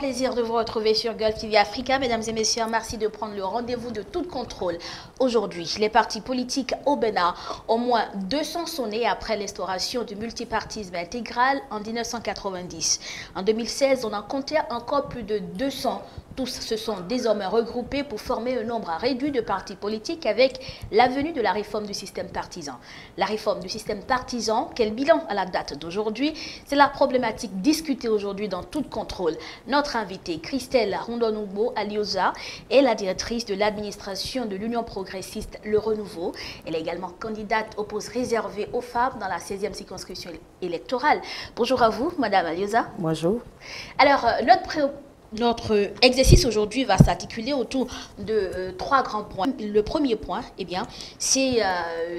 Plaisir de vous retrouver sur Gulf TV Africa. Mesdames et messieurs, merci de prendre le rendez-vous de tout contrôle. Aujourd'hui, les partis politiques au Bénin, au moins 200 sont nés après l'instauration du multipartisme intégral en 1990. En 2016, on en comptait encore plus de 200. Tous se sont désormais regroupés pour former un nombre réduit de partis politiques avec la venue de la réforme du système partisan. La réforme du système partisan, quel bilan à la date d'aujourd'hui? C'est la problématique discutée aujourd'hui dans tout contrôle. Notre invitée, Christelle Rondonoubo Alioza, est la directrice de l'administration de l'Union progressiste Le Renouveau. Elle est également candidate au poste réservé aux femmes dans la 16e circonscription électorale. Bonjour à vous, Madame Alioza. Bonjour. Alors, notre exercice aujourd'hui va s'articuler autour de trois grands points. Le premier point, eh bien, c'est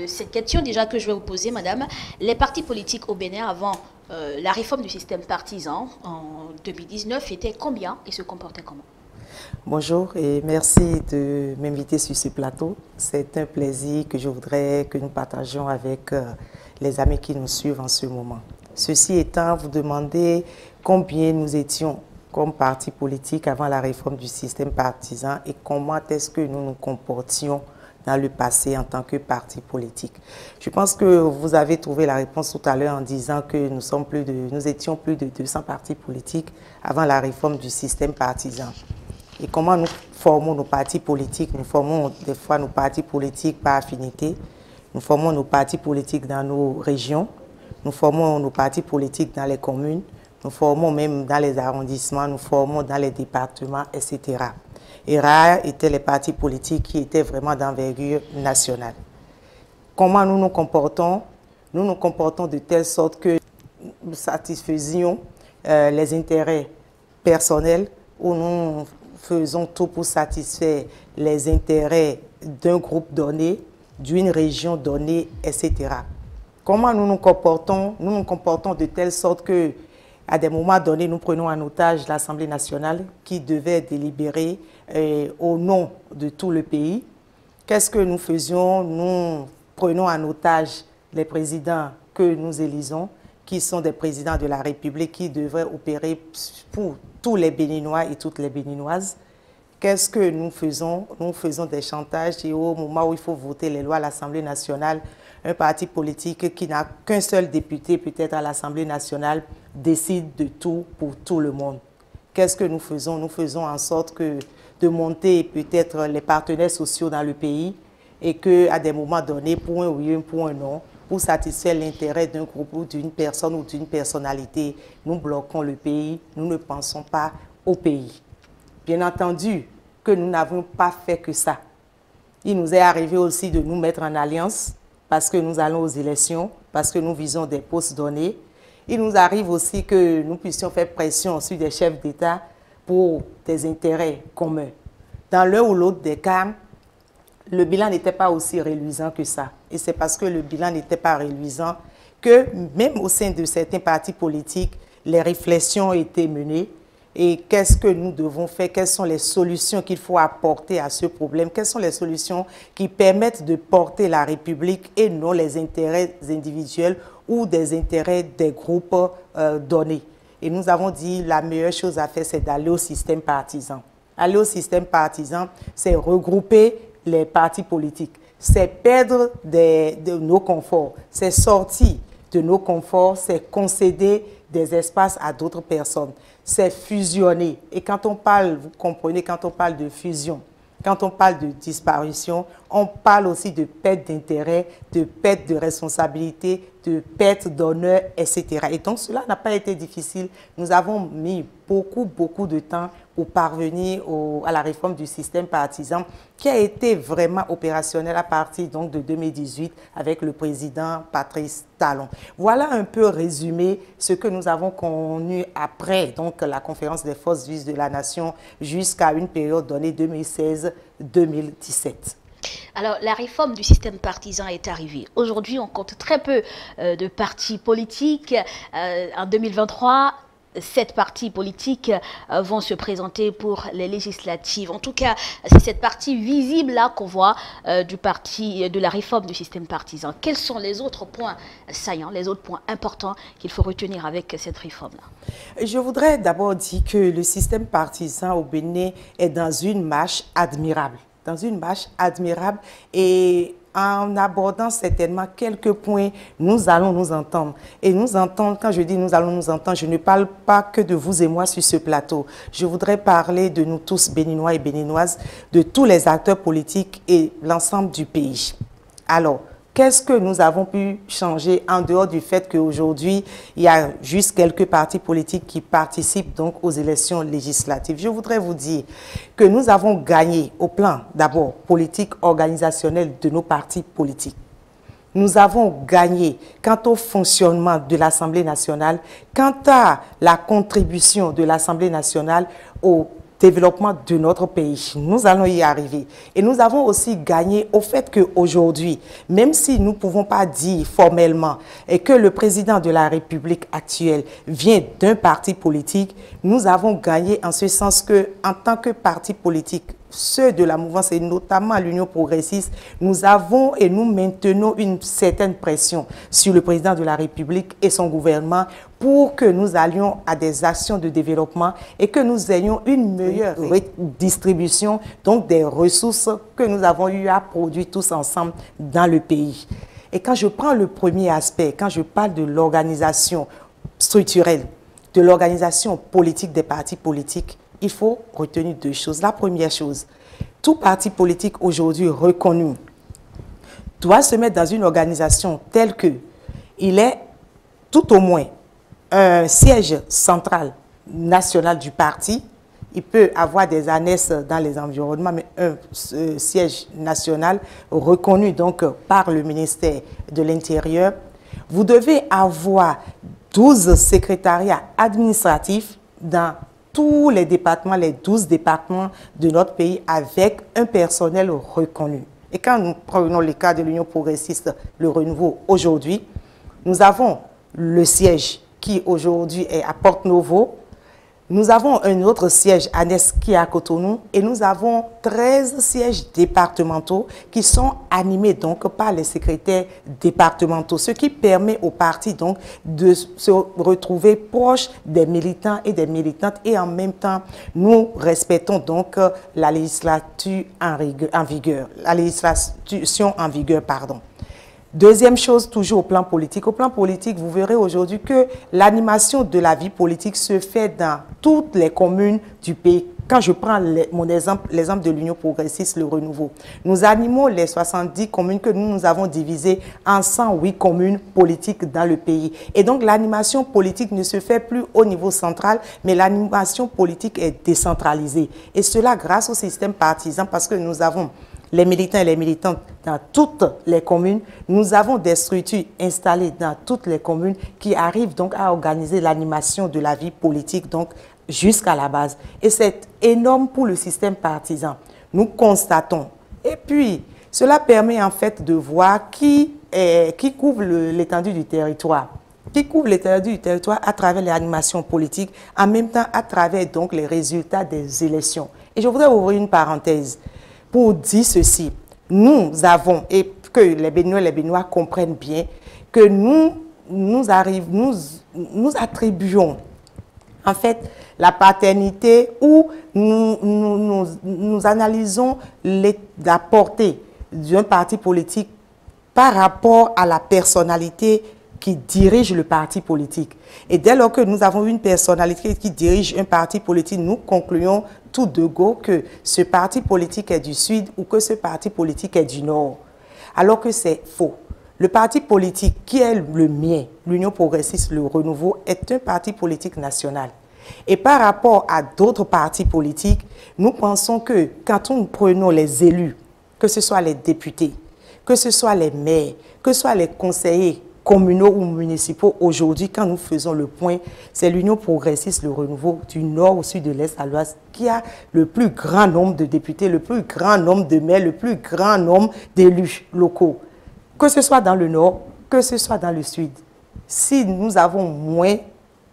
cette question déjà que je vais vous poser, Madame. Les partis politiques au Bénin avant la réforme du système partisan en 2019 étaient combien et se comportaient comment? Bonjour et merci de m'inviter sur ce plateau. C'est un plaisir que je voudrais que nous partagions avec les amis qui nous suivent en ce moment. Ceci étant, vous demandez combien nous étions comme parti politique avant la réforme du système partisan et comment est-ce que nous nous comportions dans le passé en tant que parti politique. Je pense que vous avez trouvé la réponse tout à l'heure en disant que nous étions plus de 200 partis politiques avant la réforme du système partisan. Et comment nous formons nos partis politiques? Nous formons des fois nos partis politiques par affinité, nous formons nos partis politiques dans nos régions, nous formons nos partis politiques dans les communes, nous formons même dans les arrondissements, nous formons dans les départements, etc. Et rares étaient les partis politiques qui étaient vraiment d'envergure nationale. Comment nous nous comportons? Nous nous comportons de telle sorte que nous satisfaisions les intérêts personnels ou nous faisons tout pour satisfaire les intérêts d'un groupe donné, d'une région donnée, etc. Comment nous nous comportons? Nous nous comportons de telle sorte que à des moments donnés, nous prenons en otage l'Assemblée nationale qui devait délibérer au nom de tout le pays. Qu'est-ce que nous faisions? Nous prenons en otage les présidents que nous élisons, qui sont des présidents de la République qui devraient opérer pour tous les Béninois et toutes les Béninoises. Qu'est-ce que nous faisons? Nous faisons des chantages et au moment où il faut voter les lois à l'Assemblée nationale, un parti politique qui n'a qu'un seul député peut-être à l'Assemblée nationale décide de tout pour tout le monde. Qu'est-ce que nous faisons? Nous faisons en sorte de monter peut-être les partenaires sociaux dans le pays et qu'à des moments donnés, pour un oui, pour un non, pour satisfaire l'intérêt d'un groupe ou d'une personne ou d'une personnalité, nous bloquons le pays, nous ne pensons pas au pays. Bien entendu que nous n'avons pas fait que ça. Il nous est arrivé aussi de nous mettre en alliance parce que nous allons aux élections, parce que nous visons des postes donnés. Il nous arrive aussi que nous puissions faire pression sur des chefs d'État pour des intérêts communs. Dans l'un ou l'autre des cas, le bilan n'était pas aussi reluisant que ça. Et c'est parce que le bilan n'était pas reluisant que même au sein de certains partis politiques, les réflexions ont été menées. Et qu'est-ce que nous devons faire? Quelles sont les solutions qu'il faut apporter à ce problème? Quelles sont les solutions qui permettent de porter la République et non les intérêts individuels ou des intérêts des groupes donnés? Et nous avons dit la meilleure chose à faire, c'est d'aller au système partisan. Aller au système partisan, c'est regrouper les partis politiques. C'est perdre de nos conforts. C'est sortir de nos conforts, c'est concéder des espaces à d'autres personnes. C'est fusionner. Et quand on parle, vous comprenez, quand on parle de fusion, quand on parle de disparition, on parle aussi de perte d'intérêt, de perte de responsabilité, de perte d'honneur, etc. Et donc, cela n'a pas été difficile. Nous avons mis beaucoup de temps pour parvenir à la réforme du système partisan qui a été vraiment opérationnel à partir donc, de 2018 avec le président Patrice Talon. Voilà un peu résumé ce que nous avons connu après donc, la conférence des forces vives de la nation jusqu'à une période donnée 2016-2017. Alors, la réforme du système partisan est arrivée. Aujourd'hui, on compte très peu de partis politiques. En 2023, 7 partis politiques vont se présenter pour les législatives. En tout cas, c'est cette partie visible-là qu'on voit de la réforme du système partisan. Quels sont les autres points saillants, les autres points importants qu'il faut retenir avec cette réforme-là? Je voudrais d'abord dire que le système partisan au Bénin est dans une marche admirable. Dans une marche admirable et en abordant certainement quelques points, nous allons nous entendre. Et nous entendre, quand je dis nous allons nous entendre, je ne parle pas que de vous et moi sur ce plateau. Je voudrais parler de nous tous, Béninois et Béninoises, de tous les acteurs politiques et l'ensemble du pays. Alors, qu'est-ce que nous avons pu changer en dehors du fait qu'aujourd'hui, il y a juste quelques partis politiques qui participent donc aux élections législatives? Je voudrais vous dire que nous avons gagné au plan d'abord politique organisationnel de nos partis politiques. Nous avons gagné quant au fonctionnement de l'Assemblée nationale, quant à la contribution de l'Assemblée nationale au développement de notre pays. Nous allons y arriver. Et nous avons aussi gagné au fait qu'aujourd'hui, même si nous ne pouvons pas dire formellement et que le président de la République actuelle vient d'un parti politique, nous avons gagné en ce sens que, en tant que parti politique, ceux de la mouvance et notamment l'Union progressiste, nous avons et nous maintenons une certaine pression sur le président de la République et son gouvernement pour que nous allions à des actions de développement et que nous ayons une meilleure distribution donc des ressources que nous avons eu à produire tous ensemble dans le pays. Et quand je prends le premier aspect, quand je parle de l'organisation structurelle, de l'organisation politique des partis politiques, il faut retenir deux choses. La première chose, tout parti politique aujourd'hui reconnu doit se mettre dans une organisation telle que il est tout au moins un siège central national du parti. Il peut avoir des annexes dans les environnements, mais un siège national reconnu donc par le ministère de l'Intérieur. Vous devez avoir 12 secrétariats administratifs dans tous les départements, les 12 départements de notre pays avec un personnel reconnu. Et quand nous prenons le cas de l'Union progressiste, le renouveau aujourd'hui, nous avons le siège qui aujourd'hui est à Porte-Novo. Nous avons un autre siège annexe qui est à Cotonou et nous avons 13 sièges départementaux qui sont animés donc par les secrétaires départementaux, ce qui permet aux partis donc de se retrouver proches des militants et des militantes et en même temps nous respectons donc la législation en vigueur, pardon. Deuxième chose, toujours au plan politique. Au plan politique, vous verrez aujourd'hui que l'animation de la vie politique se fait dans toutes les communes du pays. Quand je prends l'exemple de l'Union progressiste, le renouveau, nous animons les 70 communes que nous avons divisées en 108 communes politiques dans le pays. Et donc, l'animation politique ne se fait plus au niveau central, mais l'animation politique est décentralisée. Et cela grâce au système partisan parce que nous avons les militants et les militantes dans toutes les communes. Nous avons des structures installées dans toutes les communes qui arrivent donc à organiser l'animation de la vie politique donc jusqu'à la base. Et c'est énorme pour le système partisan. Nous constatons. Et puis, cela permet en fait de voir qui couvre l'étendue du territoire. Qui couvre l'étendue du territoire à travers l'animation politique, en même temps à travers donc les résultats des élections. Et je voudrais ouvrir une parenthèse pour dire ceci. Nous avons, et que les Béninois et les Béninois comprennent bien, que nous attribuons en fait la paternité où nous analysons la portée d'un parti politique par rapport à la personnalité qui dirige le parti politique. Et dès lors que nous avons une personnalité qui dirige un parti politique, nous concluons tout de go que ce parti politique est du Sud ou que ce parti politique est du Nord. Alors que c'est faux. Le parti politique qui est le mien, l'Union progressiste, le renouveau, est un parti politique national. Et par rapport à d'autres partis politiques, nous pensons que quand nous prenons les élus, que ce soit les députés, que ce soit les maires, que ce soit les conseillers communaux ou municipaux, aujourd'hui, quand nous faisons le point, c'est l'Union progressiste, le renouveau du nord au sud de l'est à l'ouest qui a le plus grand nombre de députés, le plus grand nombre de maires, le plus grand nombre d'élus locaux. Que ce soit dans le nord, que ce soit dans le sud. Si nous avons moins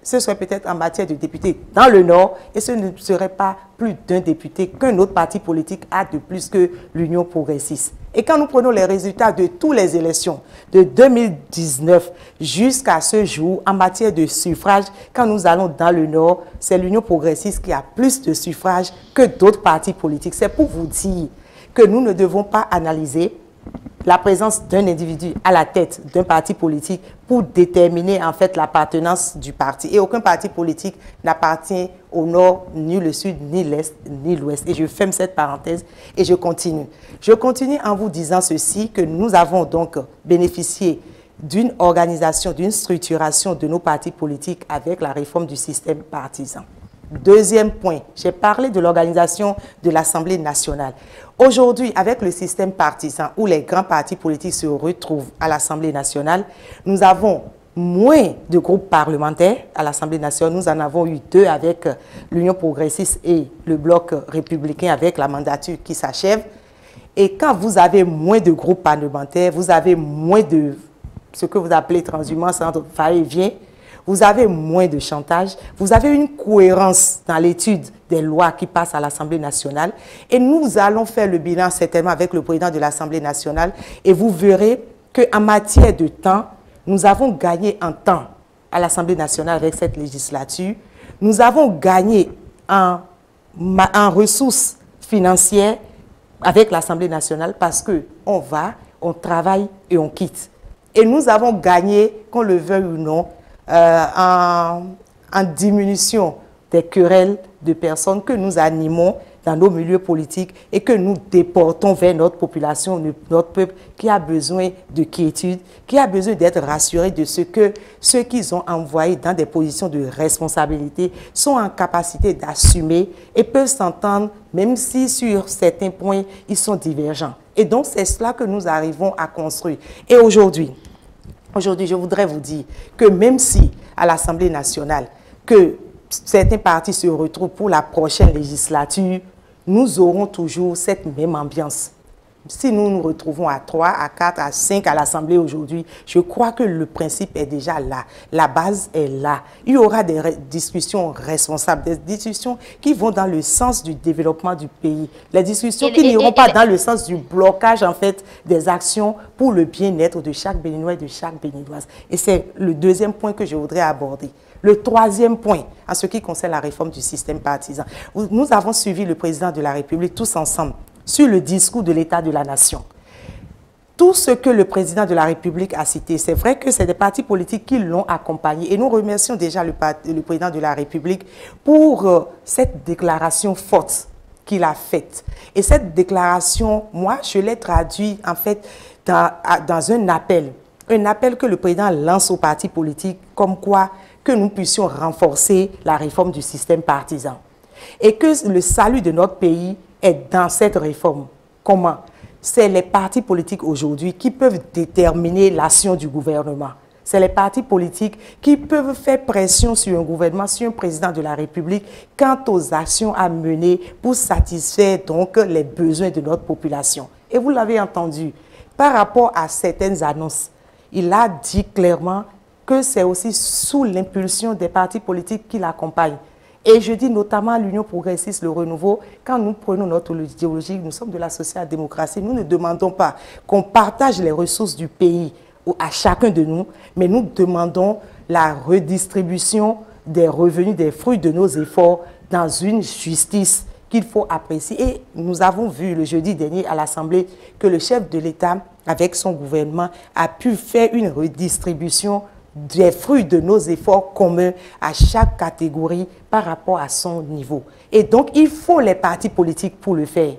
ce serait peut-être en matière de députés dans le Nord, et ce ne serait pas plus d'un député qu'un autre parti politique a de plus que l'Union progressiste. Et quand nous prenons les résultats de toutes les élections de 2019 jusqu'à ce jour, en matière de suffrage, quand nous allons dans le Nord, c'est l'Union progressiste qui a plus de suffrages que d'autres partis politiques. C'est pour vous dire que nous ne devons pas analyser la présence d'un individu à la tête d'un parti politique pour déterminer en fait l'appartenance du parti. Et aucun parti politique n'appartient au nord, ni le sud, ni l'est, ni l'ouest. Et je ferme cette parenthèse et je continue. Je continue en vous disant ceci, que nous avons donc bénéficié d'une organisation, d'une structuration de nos partis politiques avec la réforme du système partisan. Deuxième point, j'ai parlé de l'organisation de l'Assemblée nationale. Aujourd'hui, avec le système partisan où les grands partis politiques se retrouvent à l'Assemblée nationale, nous avons moins de groupes parlementaires à l'Assemblée nationale. Nous en avons eu 2 avec l'Union progressiste et le Bloc républicain avec la mandature qui s'achève. Et quand vous avez moins de groupes parlementaires, vous avez moins de ce que vous appelez transhumance entre va-et-vient. Vous avez moins de chantage, vous avez une cohérence dans l'étude des lois qui passent à l'Assemblée nationale. Et nous allons faire le bilan certainement avec le président de l'Assemblée nationale. Et vous verrez qu'en matière de temps, nous avons gagné en temps à l'Assemblée nationale avec cette législature. Nous avons gagné en ressources financières avec l'Assemblée nationale parce qu'on va, on travaille et on quitte. Et nous avons gagné, qu'on le veuille ou non, en diminution des querelles de personnes que nous animons dans nos milieux politiques et que nous déportons vers notre population, notre peuple qui a besoin de quiétude, qui a besoin d'être rassuré de ce que ceux qu'ils ont envoyés dans des positions de responsabilité sont en capacité d'assumer et peuvent s'entendre même si sur certains points ils sont divergents. Et donc c'est cela que nous arrivons à construire. Et aujourd'hui, je voudrais vous dire que même si à l'Assemblée nationale, que certains partis se retrouvent pour la prochaine législature, nous aurons toujours cette même ambiance. Si nous nous retrouvons à 3, à 4, à 5 à l'Assemblée aujourd'hui, je crois que le principe est déjà là. La base est là. Il y aura des discussions responsables, des discussions qui vont dans le sens du développement du pays. Les discussions qui n'iront pas dans le sens du blocage, en fait, des actions pour le bien-être de chaque Béninois et de chaque Béninoise. Et c'est le deuxième point que je voudrais aborder. Le troisième point, en ce qui concerne la réforme du système partisan. Nous avons suivi le président de la République tous ensemble sur le discours de l'État de la Nation. Tout ce que le président de la République a cité, c'est vrai que c'est des partis politiques qui l'ont accompagné. Et nous remercions déjà le président de la République pour cette déclaration forte qu'il a faite. Et cette déclaration, moi, je l'ai traduite en fait dans un appel que le président lance aux partis politiques comme quoi que nous puissions renforcer la réforme du système partisan. Et que le salut de notre pays est dans cette réforme. Comment? C'est les partis politiques aujourd'hui qui peuvent déterminer l'action du gouvernement. C'est les partis politiques qui peuvent faire pression sur un gouvernement, sur un président de la République, quant aux actions à mener pour satisfaire donc les besoins de notre population. Et vous l'avez entendu, par rapport à certaines annonces, il a dit clairement que c'est aussi sous l'impulsion des partis politiques qui l'accompagnent. Et je dis notamment à l'Union progressiste, le renouveau, quand nous prenons notre idéologie, nous sommes de la social-démocratie, nous ne demandons pas qu'on partage les ressources du pays à chacun de nous, mais nous demandons la redistribution des revenus, des fruits de nos efforts dans une justice qu'il faut apprécier. Et nous avons vu le jeudi dernier à l'Assemblée que le chef de l'État, avec son gouvernement, a pu faire une redistribution des fruits de nos efforts communs à chaque catégorie par rapport à son niveau. Et donc, il faut les partis politiques pour le faire.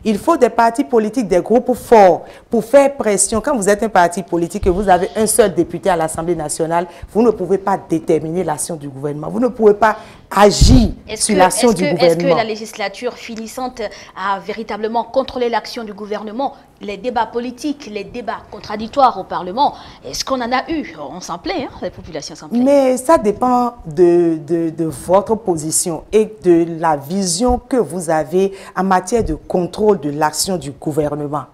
Il faut des partis politiques, des groupes forts pour faire pression. Quand vous êtes un parti politique et vous avez un seul député à l'Assemblée nationale, vous ne pouvez pas déterminer l'action du gouvernement. Vous ne pouvez pas agir sur l'action du gouvernement. Est-ce que la législature finissante a véritablement contrôlé l'action du gouvernement? Les débats politiques, les débats contradictoires au Parlement, est-ce qu'on en a eu? On s'en plaît, hein, la population s'en plaît. Mais ça dépend de votre position et de la vision que vous avez en matière de contrôle de l'action du gouvernement.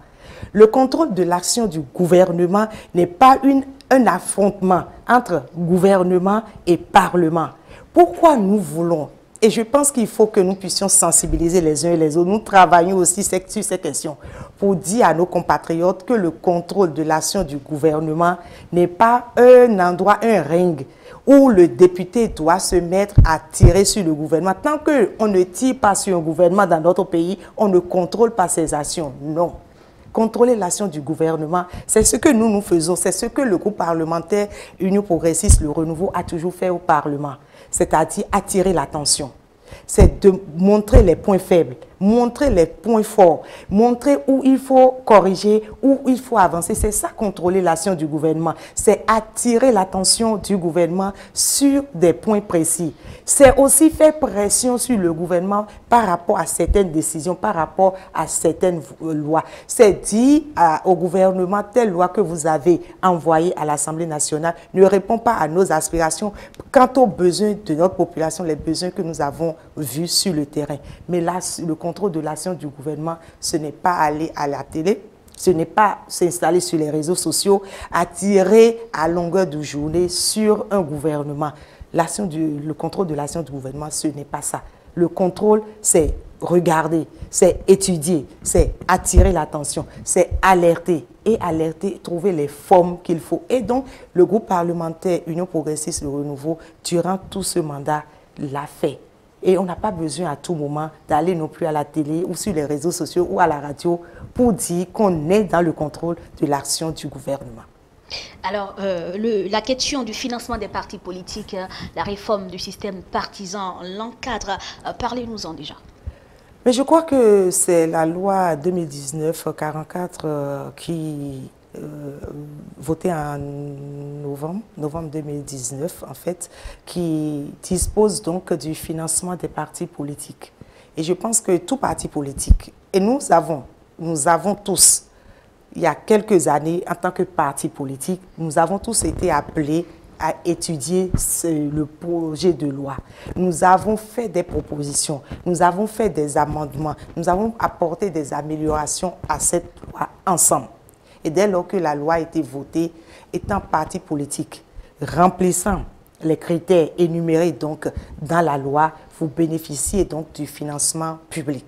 Le contrôle de l'action du gouvernement n'est pas une un affrontement entre gouvernement et parlement. Pourquoi nous voulons, et je pense qu'il faut que nous puissions sensibiliser les uns et les autres, nous travaillons aussi sur ces questions pour dire à nos compatriotes que le contrôle de l'action du gouvernement n'est pas un endroit, un ring où le député doit se mettre à tirer sur le gouvernement. Tant qu'on ne tire pas sur un gouvernement dans notre pays, on ne contrôle pas ses actions. Non. Contrôler l'action du gouvernement, c'est ce que nous faisons, c'est ce que le groupe parlementaire Union progressiste, le renouveau, a toujours fait au Parlement. C'est-à-dire attirer l'attention. C'est de montrer les points faibles, montrer les points forts, montrer où il faut corriger, où il faut avancer. C'est ça, contrôler l'action du gouvernement. C'est attirer l'attention du gouvernement sur des points précis. C'est aussi faire pression sur le gouvernement par rapport à certaines décisions, par rapport à certaines lois. C'est dire au gouvernement, telle loi que vous avez envoyée à l'Assemblée nationale ne répond pas à nos aspirations quant aux besoins de notre population, les besoins que nous avons vus sur le terrain. Mais là, le contrôle de l'action du gouvernement, ce n'est pas aller à la télé, ce n'est pas s'installer sur les réseaux sociaux, attirer à longueur de journée sur un gouvernement. Le contrôle de l'action du gouvernement, ce n'est pas ça. Le contrôle, c'est regarder, c'est étudier, c'est attirer l'attention, c'est alerter et alerter, trouver les formes qu'il faut. Et donc, le groupe parlementaire Union progressiste, le renouveau, durant tout ce mandat, l'a fait. Et on n'a pas besoin à tout moment d'aller non plus à la télé ou sur les réseaux sociaux ou à la radio pour dire qu'on est dans le contrôle de l'action du gouvernement. Alors, la question du financement des partis politiques, la réforme du système partisan l'encadre. Parlez-nous-en déjà. Mais je crois que c'est la loi 2019-44 qui votée en novembre 2019, en fait, qui dispose donc du financement des partis politiques. Et je pense que tout parti politique, et nous avons tous, il y a quelques années, en tant que parti politique, nous avons tous été appelés à étudier le projet de loi. Nous avons fait des propositions, nous avons fait des amendements, nous avons apporté des améliorations à cette loi ensemble. Et dès lors que la loi a été votée, étant parti politique, remplissant les critères énumérés donc dans la loi, vous bénéficiez donc du financement public.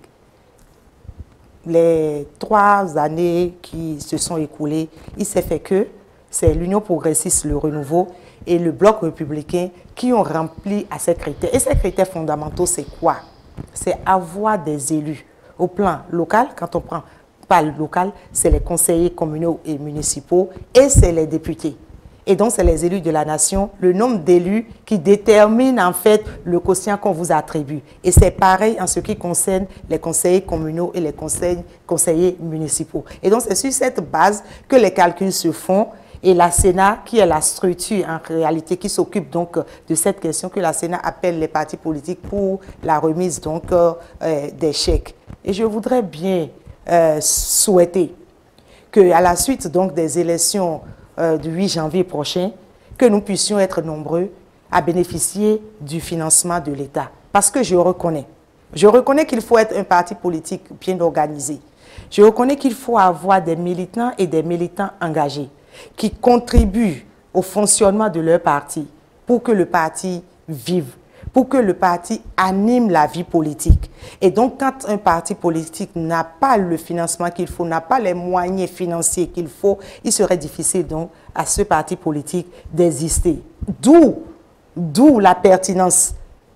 Les 3 années qui se sont écoulées, il s'est fait que c'est l'Union progressiste, le renouveau et le Bloc républicain qui ont rempli à ces critères. Et ces critères fondamentaux, c'est quoi? C'est avoir des élus au plan local, quand on prend pas le local, c'est les conseillers communaux et municipaux et c'est les députés. Et donc, c'est les élus de la nation, le nombre d'élus qui détermine en fait le quotient qu'on vous attribue. Et c'est pareil en ce qui concerne les conseillers communaux et les conseillers municipaux. Et donc, c'est sur cette base que les calculs se font. Et la Sénat, qui est la structure en réalité qui s'occupe donc de cette question, que la Sénat appelle les partis politiques pour la remise donc des chèques. Et je voudrais bien souhaiter qu'à la suite donc des élections du 8 janvier prochain, que nous puissions être nombreux à bénéficier du financement de l'État. Parce que je reconnais qu'il faut être un parti politique bien organisé. Je reconnais qu'il faut avoir des militants et des militants engagés qui contribuent au fonctionnement de leur parti pour que le parti vive, pour que le parti anime la vie politique. Et donc, quand un parti politique n'a pas le financement qu'il faut, n'a pas les moyens financiers qu'il faut, il serait difficile donc à ce parti politique d'exister. D'où la pertinence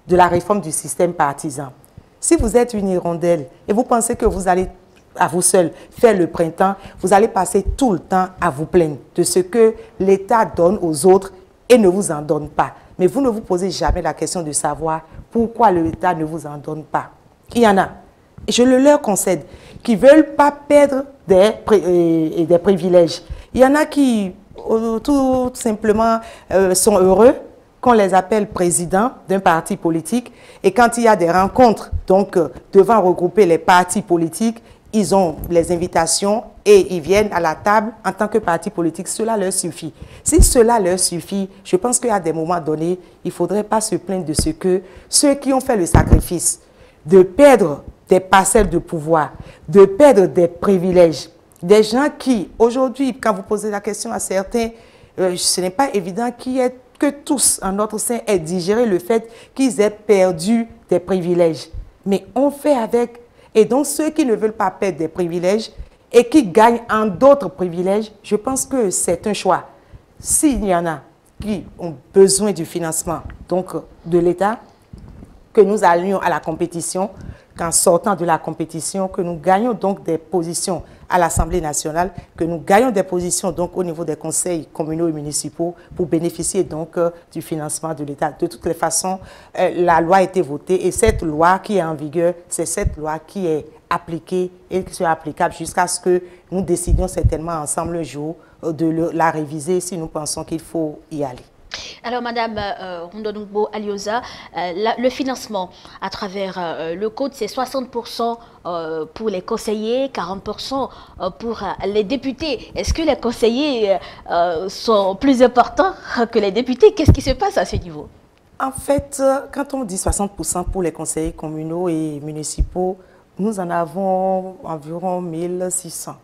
de la réforme du système partisan. Si vous êtes une hirondelle et vous pensez que vous allez à vous seul faire le printemps, vous allez passer tout le temps à vous plaindre de ce que l'État donne aux autres et ne vous en donne pas. Mais vous ne vous posez jamais la question de savoir pourquoi l'État ne vous en donne pas. Il y en a, et je le leur concède, qui ne veulent pas perdre des privilèges. Il y en a qui, tout simplement, sont heureux qu'on les appelle présidents d'un parti politique. Et quand il y a des rencontres, donc, devant regrouper les partis politiques, ils ont les invitations et ils viennent à la table en tant que parti politique. Cela leur suffit. Si cela leur suffit, je pense qu'à des moments donnés, il ne faudrait pas se plaindre de ce que ceux qui ont fait le sacrifice de perdre des parcelles de pouvoir, de perdre des privilèges, des gens qui, aujourd'hui, quand vous posez la question à certains, ce n'est pas évident que tous, en notre sein, aient digéré le fait qu'ils aient perdu des privilèges. Mais on fait avec. Et donc, ceux qui ne veulent pas perdre des privilèges et qui gagnent en d'autres privilèges, je pense que c'est un choix. S'il y en a qui ont besoin du financement donc, de l'État, que nous allions à la compétition, qu'en sortant de la compétition, que nous gagnons donc des positions à l'Assemblée nationale, que nous gagnons des positions donc au niveau des conseils communaux et municipaux pour bénéficier donc du financement de l'État. De toutes les façons, la loi a été votée et cette loi qui est en vigueur, c'est cette loi qui est appliquée et qui sera applicable jusqu'à ce que nous décidions certainement ensemble un jour de la réviser si nous pensons qu'il faut y aller. Alors, Madame Rondonugbo Alioza, le financement à travers le code, c'est 60% pour les conseillers, 40% pour les députés. Est-ce que les conseillers sont plus importants que les députés? Qu'est-ce qui se passe à ce niveau? En fait, quand on dit 60% pour les conseillers communaux et municipaux, nous en avons environ 1600.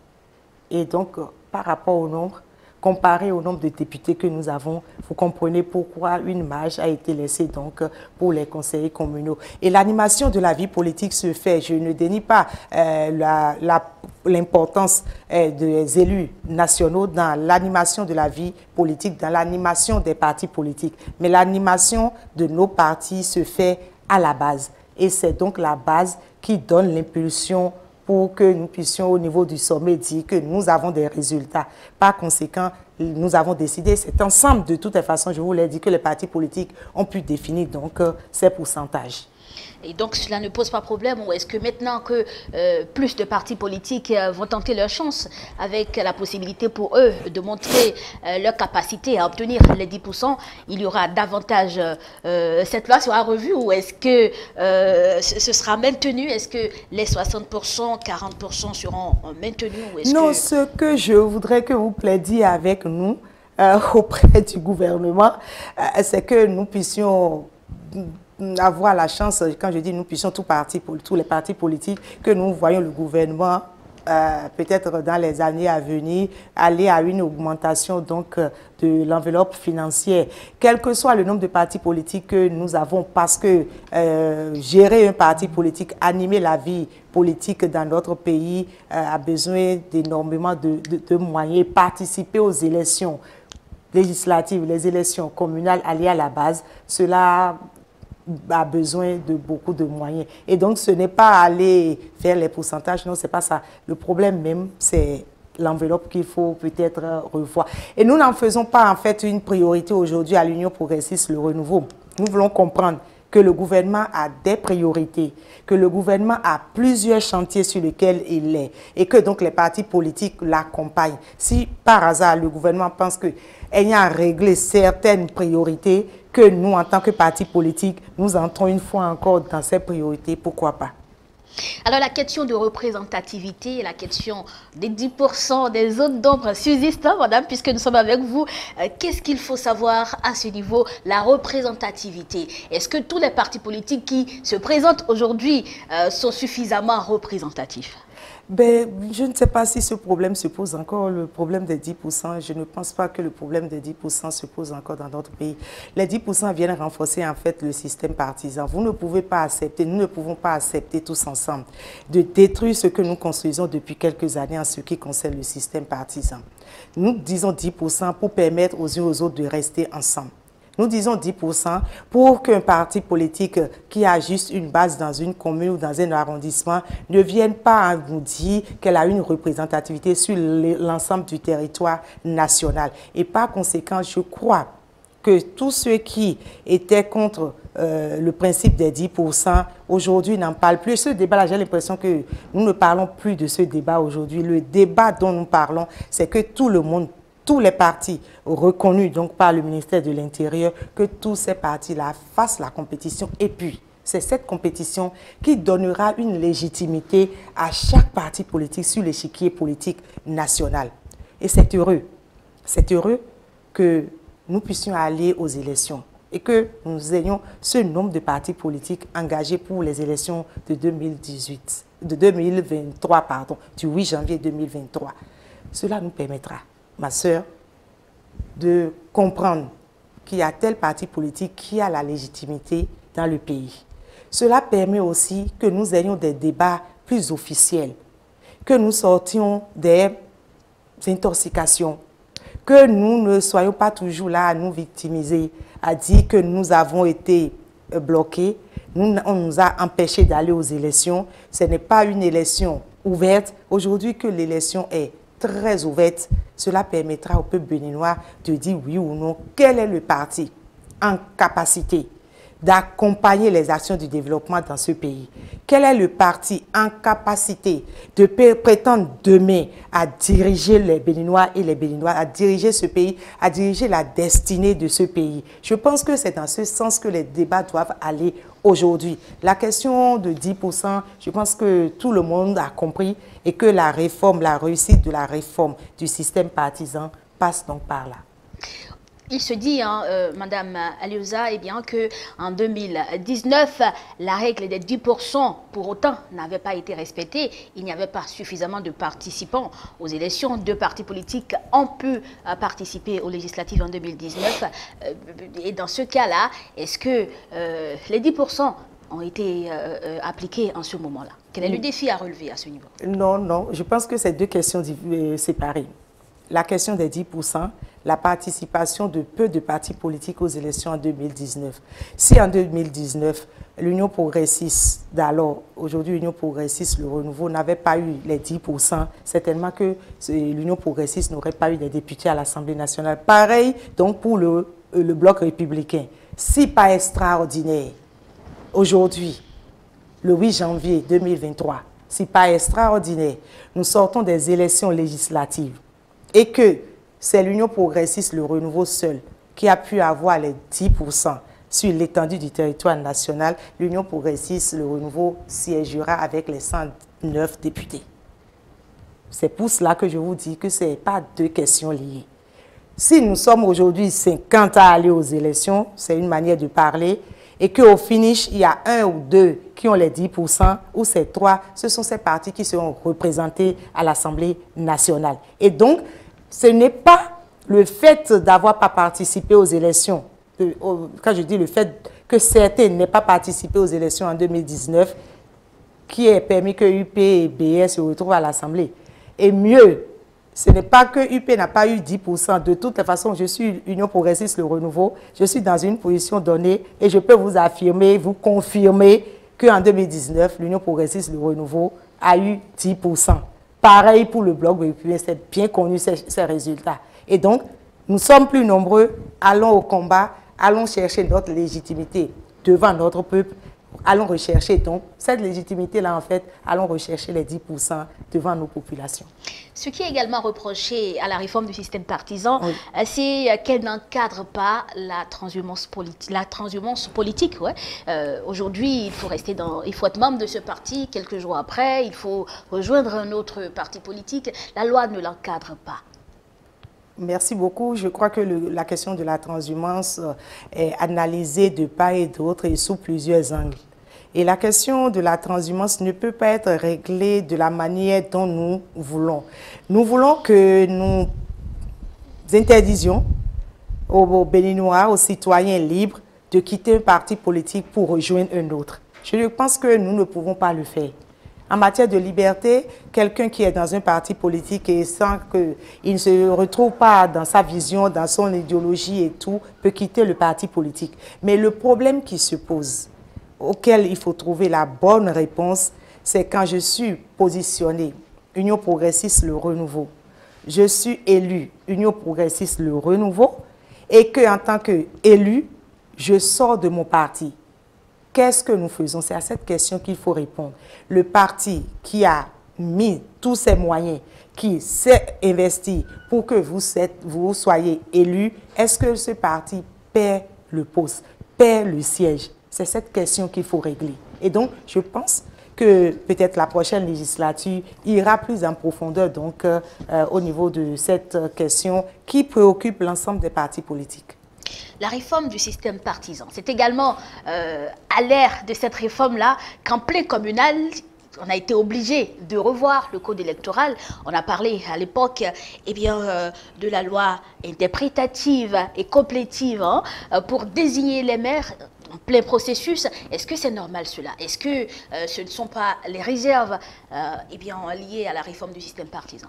Et donc, par rapport au nombre, comparé au nombre de députés que nous avons, vous comprenez pourquoi une marge a été laissée donc pour les conseillers communaux. Et l'animation de la vie politique se fait. Je ne dénie pas l'importance des élus nationaux dans l'animation de la vie politique, dans l'animation des partis politiques. Mais l'animation de nos partis se fait à la base. Et c'est donc la base qui donne l'impulsion pour que nous puissions au niveau du sommet dire que nous avons des résultats. Par conséquent, nous avons décidé, c'est ensemble de toutes les façons, je vous l'ai dit, que les partis politiques ont pu définir donc ces pourcentages. Et donc, cela ne pose pas problème, ou est-ce que maintenant que plus de partis politiques vont tenter leur chance avec la possibilité pour eux de montrer leur capacité à obtenir les 10%, il y aura davantage, cette loi sera revue, ou est-ce que ce sera maintenu? Est-ce que les 60%, 40% seront maintenus? Non, ce que je voudrais que vous plaidiez avec nous auprès du gouvernement, c'est que nous puissions avoir la chance, quand je dis nous puissions tous les partis politiques, que nous voyons le gouvernement peut-être dans les années à venir aller à une augmentation donc de l'enveloppe financière, quel que soit le nombre de partis politiques que nous avons, parce que gérer un parti politique, animer la vie politique dans notre pays a besoin d'énormément de moyens. Participer aux élections législatives, les élections communales, aller à la base, cela a besoin de beaucoup de moyens. Et donc, ce n'est pas aller faire les pourcentages, non, c'est pas ça. Le problème même, c'est l'enveloppe qu'il faut peut-être revoir. Et nous n'en faisons pas en fait une priorité aujourd'hui à l'Union progressiste, le renouveau. Nous voulons comprendre que le gouvernement a des priorités, que le gouvernement a plusieurs chantiers sur lesquels il est et que donc les partis politiques l'accompagnent. Si par hasard le gouvernement pense que ayant réglé certaines priorités, que nous, en tant que parti politique, nous entrons une fois encore dans ces priorités, pourquoi pas? Alors la question de représentativité, la question des 10% des zones d'ombre subsiste, hein, madame, puisque nous sommes avec vous. Qu'est-ce qu'il faut savoir à ce niveau, la représentativité? Est-ce que tous les partis politiques qui se présentent aujourd'hui sont suffisamment représentatifs? Ben, je ne sais pas si ce problème se pose encore, le problème des 10%. Je ne pense pas que le problème des 10% se pose encore dans notre pays. Les 10% viennent renforcer en fait le système partisan. Vous ne pouvez pas accepter, nous ne pouvons pas accepter tous ensemble de détruire ce que nous construisons depuis quelques années en ce qui concerne le système partisan. Nous disons 10% pour permettre aux uns aux autres de rester ensemble. Nous disons 10% pour qu'un parti politique qui a juste une base dans une commune ou dans un arrondissement ne vienne pas nous dire qu'elle a une représentativité sur l'ensemble du territoire national. Et par conséquent, je crois que tous ceux qui étaient contre le principe des 10%, aujourd'hui n'en parlent plus. Ce débat-là, j'ai l'impression que nous ne parlons plus de ce débat aujourd'hui. Le débat dont nous parlons, c'est que tout le monde, tous les partis reconnus donc par le ministère de l'Intérieur, que tous ces partis-là fassent la compétition. Et puis, c'est cette compétition qui donnera une légitimité à chaque parti politique sur l'échiquier politique national. Et c'est heureux que nous puissions aller aux élections et que nous ayons ce nombre de partis politiques engagés pour les élections de 2023, du 8 janvier 2023. Cela nous permettra, ma sœur, de comprendre qu'il y a tel parti politique qui a la légitimité dans le pays. Cela permet aussi que nous ayons des débats plus officiels, que nous sortions des intoxications, que nous ne soyons pas toujours là à nous victimiser, à dire que nous avons été bloqués, on nous a empêchés d'aller aux élections. Ce n'est pas une élection ouverte. Aujourd'hui que l'élection est très ouverte, cela permettra au peuple béninois de dire oui ou non quel est le parti en capacité d'accompagner les actions du développement dans ce pays. Quel est le parti en capacité de prétendre demain à diriger les Béninois et les Béninois, à diriger ce pays, à diriger la destinée de ce pays. Je pense que c'est dans ce sens que les débats doivent aller aujourd'hui. La question de 10%, je pense que tout le monde a compris et que la réforme, la réussite de la réforme du système partisan passe donc par là. Il se dit, Madame Aliosa, qu'en 2019, la règle des 10% pour autant n'avait pas été respectée. Il n'y avait pas suffisamment de participants aux élections. 2 partis politiques ont pu participer aux législatives en 2019. Et dans ce cas-là, est-ce que les 10% ont été appliqués en ce moment-là? Quel est le défi à relever à ce niveau? Non, non, je pense que c'est 2 questions séparées. La question des 10%, la participation de peu de partis politiques aux élections en 2019. Si en 2019, l'Union progressiste d'alors, aujourd'hui l'Union progressiste, le renouveau, n'avait pas eu les 10%, certainement que l'Union progressiste n'aurait pas eu des députés à l'Assemblée nationale. Pareil donc pour le bloc républicain. Si pas extraordinaire, aujourd'hui, le 8 janvier 2023, si pas extraordinaire, nous sortons des élections législatives et que c'est l'Union progressiste, le renouveau seul, qui a pu avoir les 10% sur l'étendue du territoire national, l'Union progressiste, le renouveau siégera avec les 109 députés. C'est pour cela que je vous dis que ce n'est pas 2 questions liées. Si nous sommes aujourd'hui 50 à aller aux élections, c'est une manière de parler, et qu'au finish, il y a 1 ou 2 qui ont les 10%, ou c'est 3, ce sont ces partis qui seront représentés à l'Assemblée nationale. Et donc, ce n'est pas le fait d'avoir pas participé aux élections, quand je dis le fait que certains n'aient pas participé aux élections en 2019, qui a permis que UP et BS se retrouvent à l'Assemblée. Et mieux, ce n'est pas que UP n'a pas eu 10%. De toute façon, je suis Union progressiste, le renouveau, je suis dans une position donnée et je peux vous affirmer, vous confirmer qu'en 2019, l'Union progressiste, le renouveau a eu 10%. Pareil pour le bloc républicain, c'est bien connu ces résultats. Et donc, nous sommes plus nombreux, allons au combat, allons chercher notre légitimité devant notre peuple, allons rechercher donc cette légitimité-là, en fait, allons rechercher les 10% devant nos populations. Ce qui est également reproché à la réforme du système partisan, oui, c'est qu'elle n'encadre pas la transhumance politique. Ouais. Aujourd'hui, il faut être membre de ce parti. Quelques jours après, il faut rejoindre un autre parti politique. La loi ne l'encadre pas. Merci beaucoup. Je crois que la question de la transhumance est analysée de part et d'autre et sous plusieurs angles. Et la question de la transhumance ne peut pas être réglée de la manière dont nous voulons. Nous voulons que nous interdisions aux Béninois, aux citoyens libres, de quitter un parti politique pour rejoindre un autre. Je pense que nous ne pouvons pas le faire. En matière de liberté, quelqu'un qui est dans un parti politique et sans qu'il ne se retrouve pas dans sa vision, dans son idéologie et tout, peut quitter le parti politique. Mais le problème qui se pose, auquel il faut trouver la bonne réponse, c'est quand je suis positionné, Union progressiste, le renouveau, je suis élu, Union progressiste, le renouveau, et qu'en tant qu'élu, je sors de mon parti. Qu'est-ce que nous faisons? C'est à cette question qu'il faut répondre. Le parti qui a mis tous ses moyens, qui s'est investi pour que vous soyez élu, est-ce que ce parti perd le poste, perd le siège? C'est cette question qu'il faut régler. Et donc, je pense que peut-être la prochaine législature ira plus en profondeur donc, au niveau de cette question qui préoccupe l'ensemble des partis politiques. La réforme du système partisan, c'est également à l'ère de cette réforme-là qu'en plein communal, on a été obligé de revoir le code électoral. On a parlé à l'époque de la loi interprétative et complétive pour désigner les maires en plein processus. Est-ce que c'est normal cela? Est-ce que ce ne sont pas les réserves liées à la réforme du système partisan?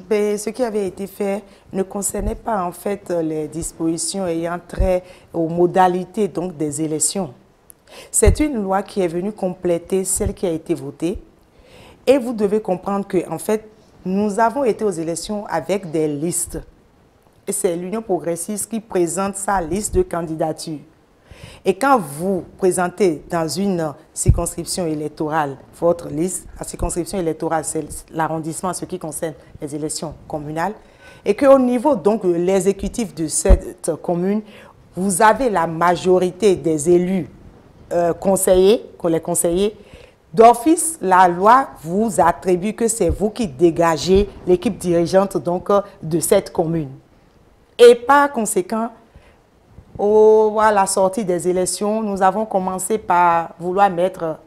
Ben, ce qui avait été fait ne concernait pas en fait les dispositions ayant trait aux modalités donc des élections. C'est une loi qui est venue compléter celle qui a été votée. Et vous devez comprendre que en fait, nous avons été aux élections avec des listes. Et c'est l'Union progressiste qui présente sa liste de candidatures. Et quand vous présentez dans une circonscription électorale votre liste, la circonscription électorale, c'est l'arrondissement, ce qui concerne les élections communales, et qu'au niveau donc de l'exécutif de cette commune, vous avez la majorité des élus conseillers, les conseillers, d'office, la loi vous attribue que c'est vous qui dégagez l'équipe dirigeante donc, de cette commune. Et par conséquent, à la sortie des élections, nous avons commencé par vouloir mettre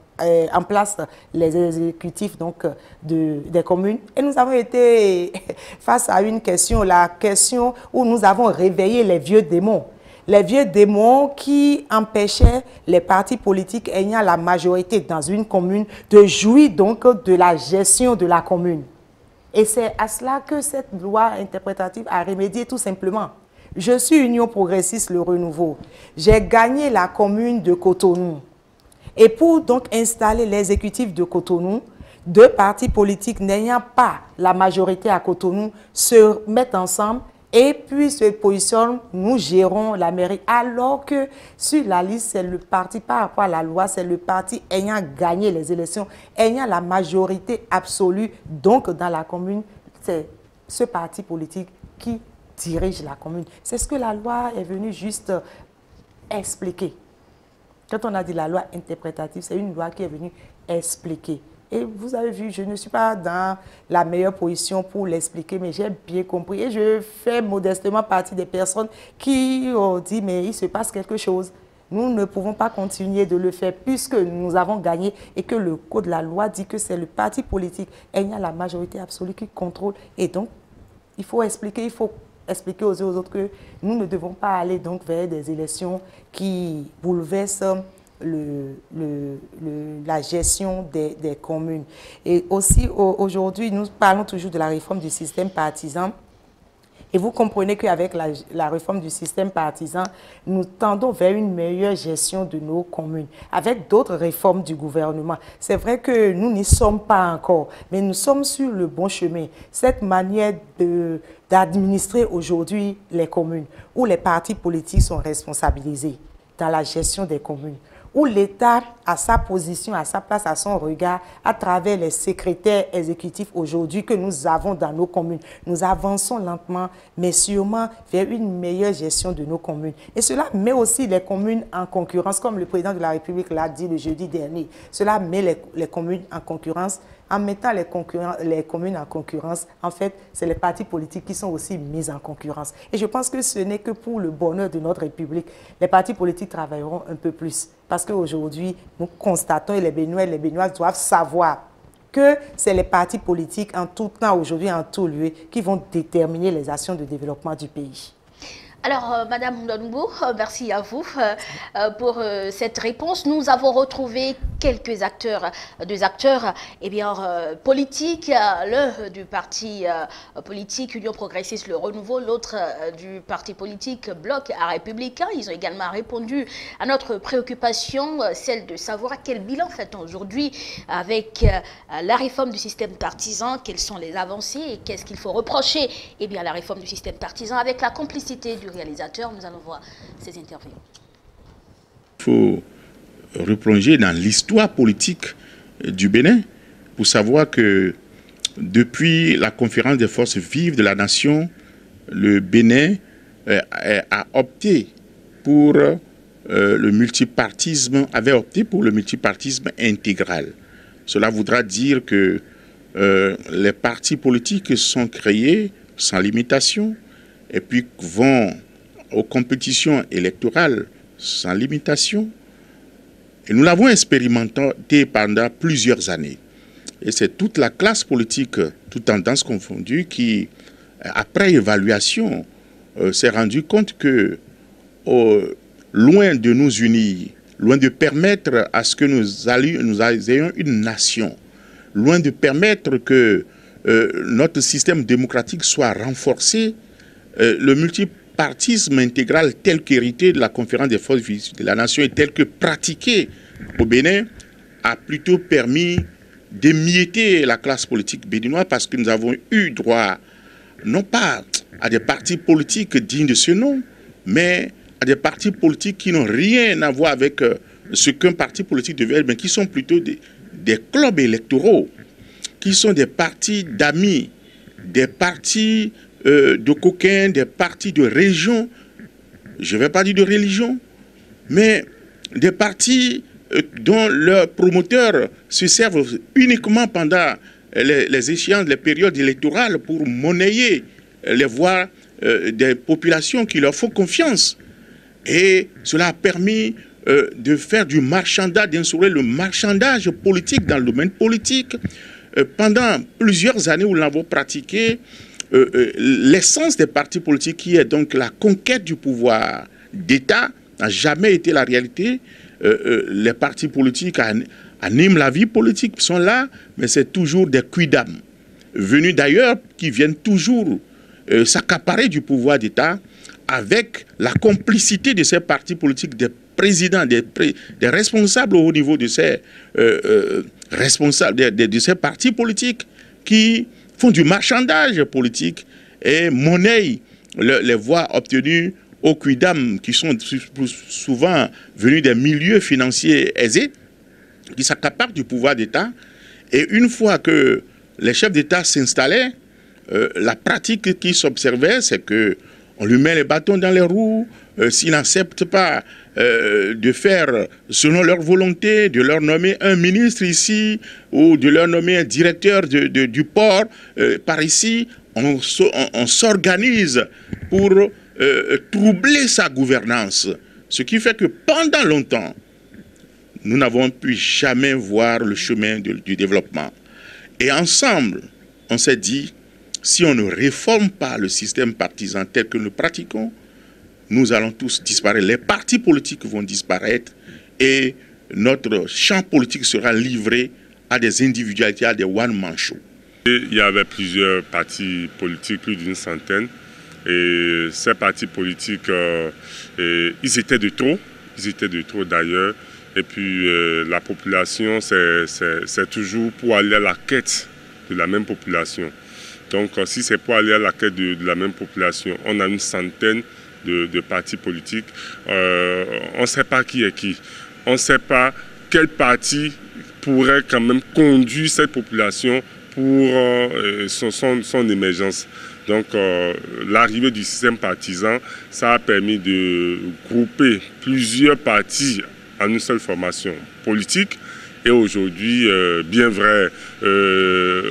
en place les exécutifs donc, des communes. Et nous avons été face à une question, la question où nous avons réveillé les vieux démons. Les vieux démons qui empêchaient les partis politiques ayant la majorité dans une commune de jouir donc de la gestion de la commune. Et c'est à cela que cette loi interprétative a remédié tout simplement. Je suis Union progressiste Le Renouveau. J'ai gagné la commune de Cotonou. Et pour donc installer l'exécutif de Cotonou, deux partis politiques n'ayant pas la majorité à Cotonou se mettent ensemble et puis se positionnent, nous gérons la mairie. Alors que sur la liste, c'est le parti, par rapport à la loi, c'est le parti ayant gagné les élections, ayant la majorité absolue. Donc dans la commune, c'est ce parti politique qui dirige la commune. C'est ce que la loi est venue juste expliquer. Quand on a dit la loi interprétative, c'est une loi qui est venue expliquer. Et vous avez vu, je ne suis pas dans la meilleure position pour l'expliquer, mais j'ai bien compris. Et je fais modestement partie des personnes qui ont dit, mais il se passe quelque chose. Nous ne pouvons pas continuer de le faire puisque nous avons gagné et que le code de la loi dit que c'est le parti politique ayant la majorité absolue qui contrôle. Et donc, il faut expliquer aux autres que nous ne devons pas aller donc vers des élections qui bouleversent la gestion des communes. Et aussi, aujourd'hui, nous parlons toujours de la réforme du système partisan. Et vous comprenez qu'avec la réforme du système partisan, nous tendons vers une meilleure gestion de nos communes, avec d'autres réformes du gouvernement. C'est vrai que nous n'y sommes pas encore, mais nous sommes sur le bon chemin. Cette manière d'administrer aujourd'hui les communes, où les partis politiques sont responsabilisés dans la gestion des communes, où l'État a sa position, a sa place, a son regard à travers les secrétaires exécutifs aujourd'hui que nous avons dans nos communes. Nous avançons lentement, mais sûrement vers une meilleure gestion de nos communes. Et cela met aussi les communes en concurrence, comme le président de la République l'a dit le jeudi dernier. Cela met les communes en concurrence. En mettant les communes en concurrence, en fait, c'est les partis politiques qui sont aussi mis en concurrence. Et je pense que ce n'est que pour le bonheur de notre République. Les partis politiques travailleront un peu plus. Parce qu'aujourd'hui, nous constatons, et les Béninoises doivent savoir que c'est les partis politiques en tout temps, aujourd'hui, en tout lieu, qui vont déterminer les actions de développement du pays. Alors, Madame Ndongo, merci à vous pour cette réponse. Nous avons retrouvé quelques acteurs, deux acteurs politiques, l'un du parti politique Union progressiste Le Renouveau, l'autre du parti politique Bloc républicain. Ils ont également répondu à notre préoccupation, celle de savoir quel bilan fait-on aujourd'hui avec la réforme du système partisan, quelles sont les avancées et qu'est-ce qu'il faut reprocher à la réforme du système partisan avec la complicité du réalisateur. Nous allons voir ces interviews. Il faut replonger dans l'histoire politique du Bénin pour savoir que depuis la conférence des forces vives de la nation, le Bénin a opté pour le multipartisme, avait opté pour le multipartisme intégral. Cela voudra dire que les partis politiques sont créés sans limitation et puis vont aux compétitions électorales sans limitation. Et nous l'avons expérimenté pendant plusieurs années. et c'est toute la classe politique, toutes tendances confondues, qui, après évaluation, s'est rendu compte que, loin de nous unir, loin de permettre à ce que nous ayons une nation, loin de permettre que notre système démocratique soit renforcé, le multipartisme intégral tel qu'hérité de la conférence des forces vives de la nation et tel que pratiqué au Bénin a plutôt permis d'émietter la classe politique béninoise, parce que nous avons eu droit non pas à des partis politiques dignes de ce nom, mais à des partis politiques qui n'ont rien à voir avec ce qu'un parti politique devait être, mais qui sont plutôt des clubs électoraux, qui sont des partis d'amis, des partis de coquins, des partis de région, je ne vais pas dire de religion, mais des partis dont leurs promoteurs se servent uniquement pendant les échéances, les périodes électorales pour monnayer les voix des populations qui leur font confiance. Et cela a permis de faire du marchandage, d'instaurer le marchandage politique dans le domaine politique. Pendant plusieurs années où nous l'avons pratiqué, l'essence des partis politiques, qui est donc la conquête du pouvoir d'État, n'a jamais été la réalité. Les partis politiques animent la vie politique, sont là, mais c'est toujours des quidam venus d'ailleurs qui viennent toujours s'accaparer du pouvoir d'État avec la complicité de ces partis politiques, des présidents, des responsables au niveau de ces responsables de ces partis politiques qui font du marchandage politique et monnaient les voix obtenues aux quidam, qui sont souvent venus des milieux financiers aisés, qui s'accaparent du pouvoir d'État. Et une fois que les chefs d'État s'installaient, la pratique qui s'observait, c'est que on lui met les bâtons dans les roues. S'il n'accepte pas de faire selon leur volonté, de leur nommer un ministre ici ou de leur nommer un directeur du port par ici, on s'organise pour troubler sa gouvernance. Ce qui fait que pendant longtemps, nous n'avons pu jamais voir le chemin du développement. Et ensemble, on s'est dit, si on ne réforme pas le système partisan tel que nous le pratiquons, nous allons tous disparaître. Les partis politiques vont disparaître et notre champ politique sera livré à des individualités, à des one-man shows. Il y avait plusieurs partis politiques, plus d'une centaine. Et ces partis politiques, ils étaient de trop. Ils étaient de trop d'ailleurs. Et puis la population, c'est toujours pour aller à la quête de la même population. Donc si c'est pour aller à la quête de la même population, on a une centaine de partis politiques. On ne sait pas qui est qui. On ne sait pas quel parti pourrait quand même conduire cette population pour son émergence. Donc l'arrivée du système partisan, ça a permis de grouper plusieurs partis en une seule formation politique. Et aujourd'hui, bien vrai,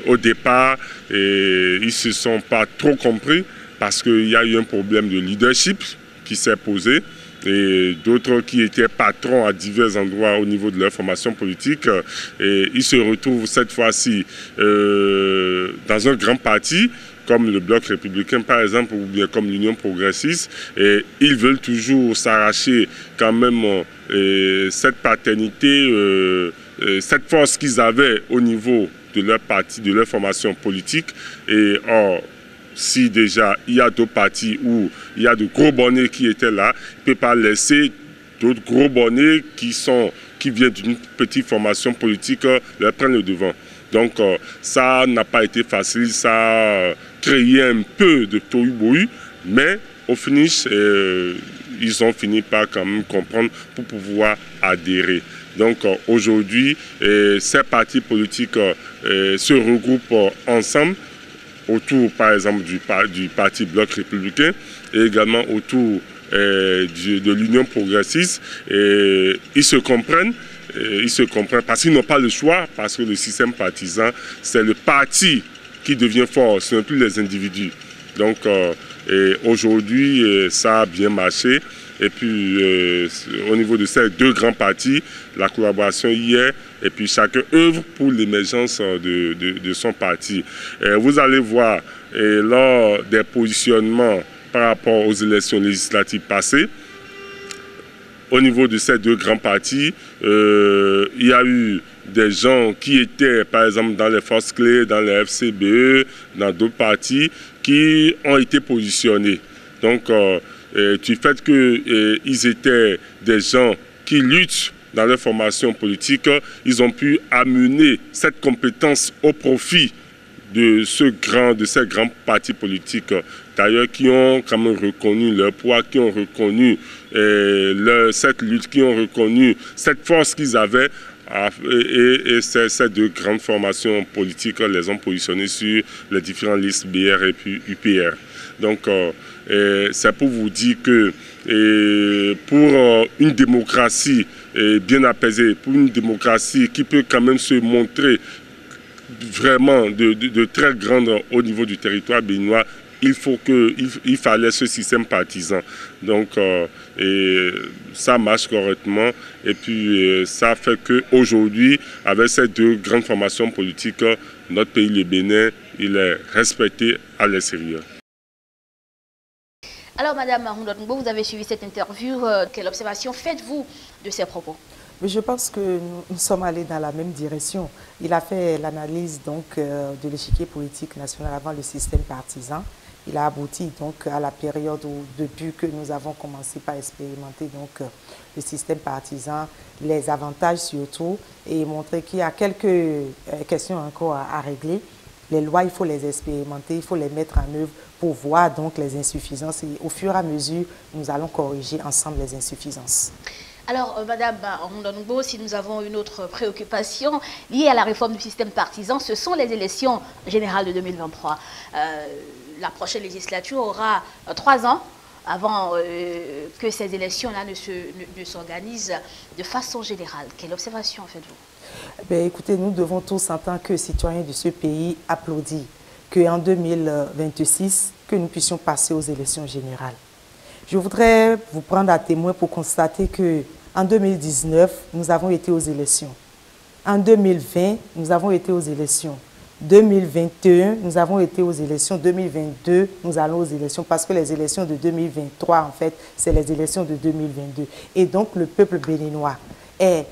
au départ, ils ne se sont pas trop compris parce qu'il y a eu un problème de leadership qui s'est posé. Et d'autres qui étaient patrons à divers endroits au niveau de leur formation politique, et ils se retrouvent cette fois-ci dans un grand parti, comme le Bloc républicain par exemple, ou bien comme l'Union progressiste, et ils veulent toujours s'arracher quand même cette paternité, cette force qu'ils avaient au niveau de leur parti, de leur formation politique. Et or, si déjà il y a d'autres partis où il y a de gros bonnets qui étaient là, il ne peut pas laisser d'autres gros bonnets qui viennent d'une petite formation politique leur prendre le devant. Donc ça n'a pas été facile, ça a créé un peu de tohu-bohu, mais au finish, ils ont fini par quand même comprendre pour pouvoir adhérer. Donc aujourd'hui, ces partis politiques se regroupent ensemble autour, par exemple, du parti Bloc républicain et également autour de l'Union progressiste. Et ils se comprennent parce qu'ils n'ont pas le choix, parce que le système partisan, c'est le parti qui devient fort, ce n'est plus les individus. Donc aujourd'hui, ça a bien marché. Et puis, au niveau de ces deux grands partis, la collaboration hier et puis chacun œuvre pour l'émergence de son parti. Vous allez voir, lors des positionnements par rapport aux élections législatives passées, au niveau de ces deux grands partis, il y a eu des gens qui étaient, par exemple, dans les forces clés, dans les FCBE, dans d'autres partis, qui ont été positionnés. Donc, du fait qu'ils étaient des gens qui luttent dans leur formation politique, ils ont pu amener cette compétence au profit de ces grands partis politiques, d'ailleurs, qui ont quand même reconnu leur poids, qui ont reconnu cette lutte, qui ont reconnu cette force qu'ils avaient. Et ces deux grandes formations politiques les ont positionnés sur les différentes listes BR et puis UPR. Donc, c'est pour vous dire que pour une démocratie bien apaisée, pour une démocratie qui peut quand même se montrer vraiment de très grande au niveau du territoire béninois, il fallait ce système partisan. Donc, ça marche correctement. Et puis, ça fait qu'aujourd'hui, avec ces deux grandes formations politiques, notre pays, le Bénin, il est respecté à l'extérieur. Alors, Madame Ndongo, vous avez suivi cette interview. Quelle observation faites-vous de ces propos? Mais je pense que nous sommes allés dans la même direction. Il a fait l'analyse de l'échiquier politique national avant le système partisan. Il a abouti donc à la période où, depuis que nous avons commencé par expérimenter le système partisan, les avantages surtout, et montrer qu'il y a quelques questions encore à régler. Les lois, il faut les expérimenter, il faut les mettre en œuvre pour voir donc les insuffisances. Et au fur et à mesure, nous allons corriger ensemble les insuffisances. Alors, Madame Ndongo, si nous avons une autre préoccupation liée à la réforme du système partisan, ce sont les élections générales de 2023. La prochaine législature aura 3 ans avant que ces élections-là ne s'organisent de façon générale. Quelle observation faites-vous? Écoutez, nous devons tous, en tant que citoyens de ce pays, applaudir qu'en 2026, que nous puissions passer aux élections générales. Je voudrais vous prendre à témoin pour constater qu'en 2019, nous avons été aux élections. En 2020, nous avons été aux élections. 2021, nous avons été aux élections. 2022, nous allons aux élections parce que les élections de 2023, en fait, c'est les élections de 2022. Et donc, le peuple béninois est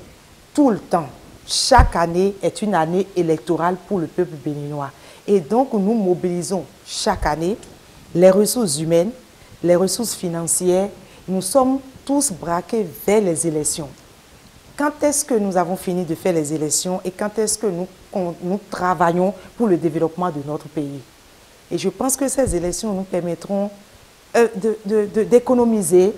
tout le temps, chaque année est une année électorale pour le peuple béninois. Et donc, nous mobilisons chaque année les ressources humaines, les ressources financières. Nous sommes tous braqués vers les élections. Quand est-ce que nous avons fini de faire les élections et quand est-ce que nous travaillons pour le développement de notre pays? Et je pense que ces élections nous permettront d'économiser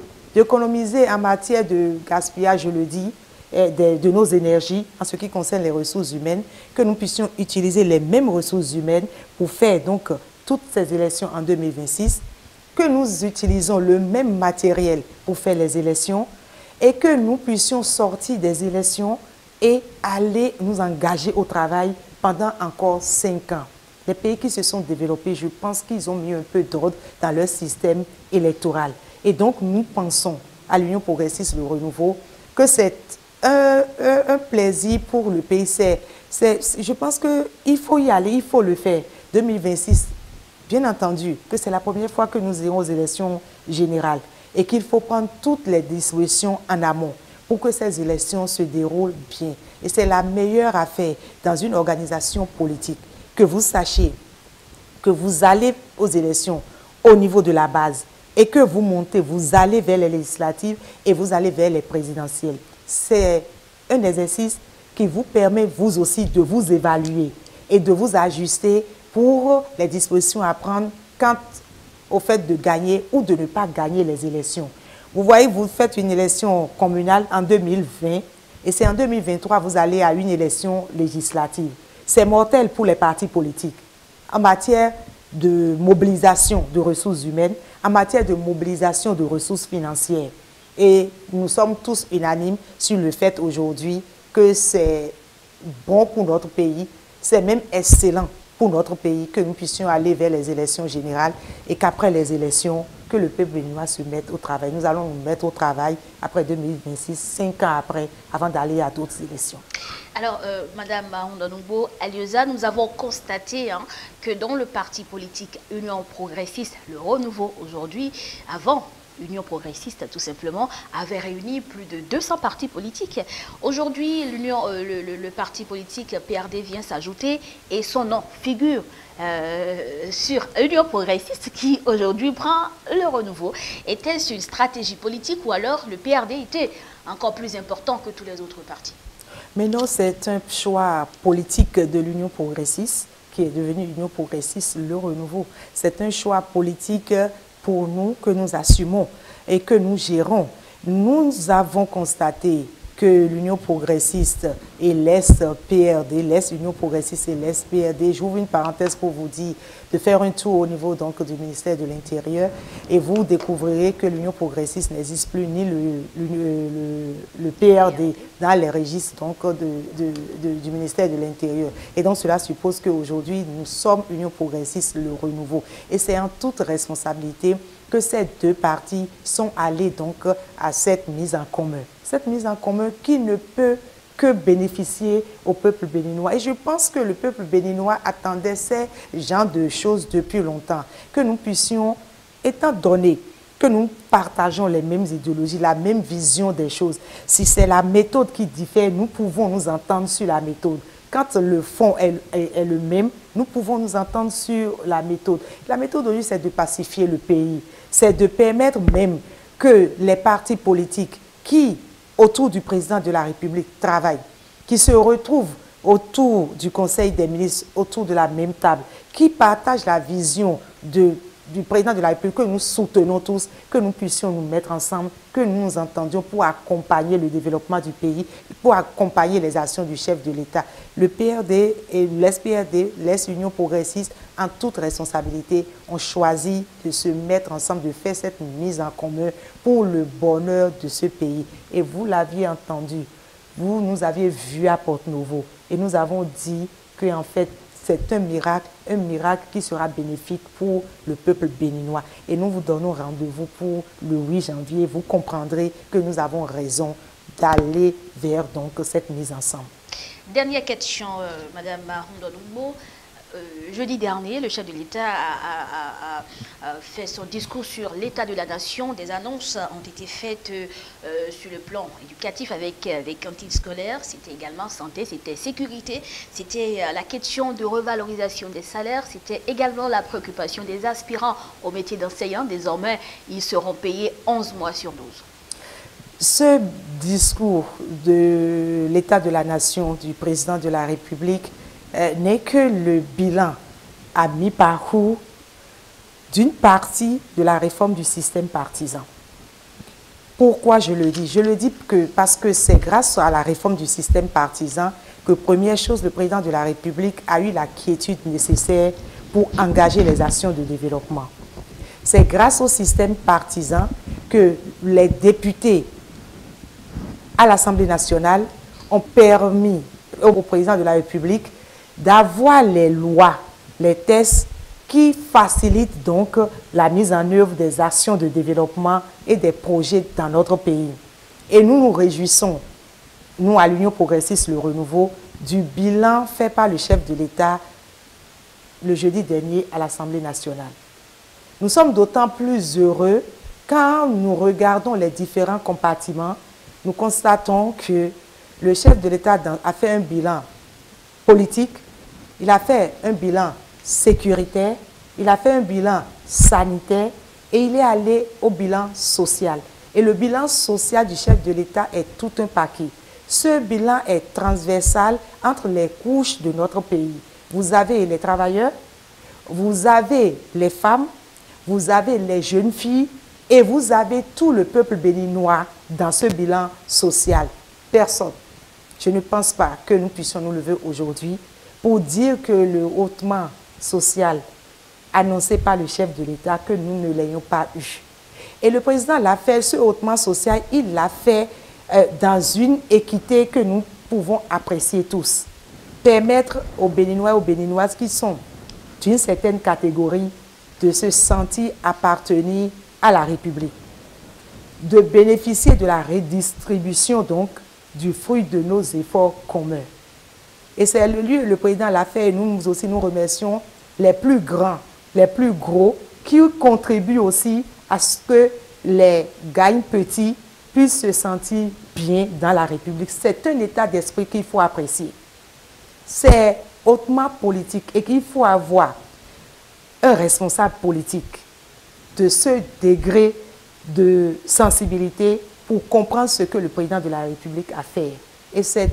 en matière de gaspillage, je le dis, de nos énergies en ce qui concerne les ressources humaines, que nous puissions utiliser les mêmes ressources humaines pour faire donc toutes ces élections en 2026, que nous utilisons le même matériel pour faire les élections, et que nous puissions sortir des élections et aller nous engager au travail pendant encore 5 ans. Les pays qui se sont développés, je pense qu'ils ont mis un peu d'ordre dans leur système électoral. Et donc, nous pensons à l'Union progressiste Le Renouveau que c'est un plaisir pour le pays. Je pense qu'il faut y aller, il faut le faire. 2026, bien entendu, que c'est la première fois que nous irons aux élections générales, et qu'il faut prendre toutes les dispositions en amont pour que ces élections se déroulent bien. Et c'est la meilleure affaire dans une organisation politique, que vous sachiez que vous allez aux élections au niveau de la base et que vous montez, vous allez vers les législatives et vous allez vers les présidentielles. C'est un exercice qui vous permet vous aussi de vous évaluer et de vous ajuster pour les dispositions à prendre quant au fait de gagner ou de ne pas gagner les élections. Vous voyez, vous faites une élection communale en 2020 et c'est en 2023 vous allez à une élection législative. C'est mortel pour les partis politiques en matière de mobilisation de ressources humaines, en matière de mobilisation de ressources financières. Et nous sommes tous unanimes sur le fait aujourd'hui que c'est bon pour notre pays, c'est même excellent pour notre pays que nous puissions aller vers les élections générales et qu'après les élections, que le peuple béninois se mette au travail. Nous allons nous mettre au travail après 2026, 5 ans après, avant d'aller à d'autres élections. Alors, Madame Mahonda-Noumbo Alioza, nous avons constaté que dans le parti politique Union progressiste, le renouveau aujourd'hui, avant Union progressiste tout simplement, avait réuni plus de 200 partis politiques. Aujourd'hui, le parti politique PRD vient s'ajouter et son nom figure sur Union progressiste qui aujourd'hui prend le renouveau. Était-ce une stratégie politique ou alors le PRD était encore plus important que tous les autres partis? Mais non, c'est un choix politique de l'Union progressiste qui est devenu Union progressiste, le renouveau. C'est un choix politique pour nous que nous assumons et que nous gérons. Nous avons constaté que l'Union progressiste et l'Est-PRD, l'Est-Union progressiste et l'Est-PRD, j'ouvre une parenthèse pour vous dire de faire un tour au niveau donc, du ministère de l'Intérieur et vous découvrirez que l'Union progressiste n'existe plus ni le PRD dans les registres donc, du ministère de l'Intérieur. Et donc cela suppose qu'aujourd'hui nous sommes Union progressiste, le renouveau. Et c'est en toute responsabilité que ces deux partis sont allés donc à cette mise en commun. Cette mise en commun qui ne peut que bénéficier au peuple béninois. Et je pense que le peuple béninois attendait ces genres de choses depuis longtemps. Que nous puissions, étant donné que nous partageons les mêmes idéologies, la même vision des choses, si c'est la méthode qui diffère, nous pouvons nous entendre sur la méthode. Quand le fond est le même, nous pouvons nous entendre sur la méthode. La méthode aujourd'hui, c'est de pacifier le pays. C'est de permettre même que les partis politiques qui, autour du président de la République, travaillent, qui se retrouvent autour du Conseil des ministres, autour de la même table, qui partagent la vision du président de la République, que nous soutenons tous, que nous puissions nous mettre ensemble, que nous nous entendions pour accompagner le développement du pays, pour accompagner les actions du chef de l'État. Le PRD et l'Est-PRD, l'Est-Union progressiste, en toute responsabilité, ont choisi de se mettre ensemble, de faire cette mise en commun pour le bonheur de ce pays. Et vous l'aviez entendu, vous nous aviez vu à Porte-Novo et nous avons dit qu'en fait, c'est un miracle qui sera bénéfique pour le peuple béninois. Et nous vous donnons rendez-vous pour le 8 janvier. Vous comprendrez que nous avons raison d'aller vers donc, cette mise ensemble. Dernière question, Madame Mahonda-Noumbo. Jeudi dernier, le chef de l'État a fait son discours sur l'état de la nation. Des annonces ont été faites sur le plan éducatif avec cantine scolaire. C'était également santé, c'était sécurité, c'était la question de revalorisation des salaires, c'était également la préoccupation des aspirants au métier d'enseignant. Désormais, ils seront payés 11 mois sur 12. Ce discours de l'état de la nation du président de la République n'est que le bilan à mi-parcours d'une partie de la réforme du système partisan. Pourquoi je le dis? Je le dis parce que c'est grâce à la réforme du système partisan que, première chose, le président de la République a eu la quiétude nécessaire pour engager les actions de développement. C'est grâce au système partisan que les députés à l'Assemblée nationale ont permis au président de la République d'avoir les lois, les textes qui facilitent donc la mise en œuvre des actions de développement et des projets dans notre pays. Et nous nous réjouissons, nous à l'Union progressiste Le Renouveau, du bilan fait par le chef de l'État le jeudi dernier à l'Assemblée nationale. Nous sommes d'autant plus heureux quand nous regardons les différents compartiments, nous constatons que le chef de l'État a fait un bilan politique, il a fait un bilan sécuritaire, il a fait un bilan sanitaire et il est allé au bilan social. Et le bilan social du chef de l'État est tout un paquet. Ce bilan est transversal entre les couches de notre pays. Vous avez les travailleurs, vous avez les femmes, vous avez les jeunes filles et vous avez tout le peuple béninois dans ce bilan social. Personne. Je ne pense pas que nous puissions nous lever aujourd'hui pour dire que le hautement social annoncé par le chef de l'État, que nous ne l'ayons pas eu. Et le président l'a fait, ce hautement social, il l'a fait dans une équité que nous pouvons apprécier tous. Permettre aux Béninois et aux Béninoises qui sont d'une certaine catégorie de se sentir appartenir à la République, de bénéficier de la redistribution donc du fruit de nos efforts communs. Et c'est le lieu, le président l'a fait, et nous aussi nous remercions les plus grands, les plus gros, qui contribuent aussi à ce que les gagnes petits puissent se sentir bien dans la République. C'est un état d'esprit qu'il faut apprécier. C'est hautement politique et qu'il faut avoir un responsable politique de ce degré de sensibilité pour comprendre ce que le président de la République a fait. Et c'est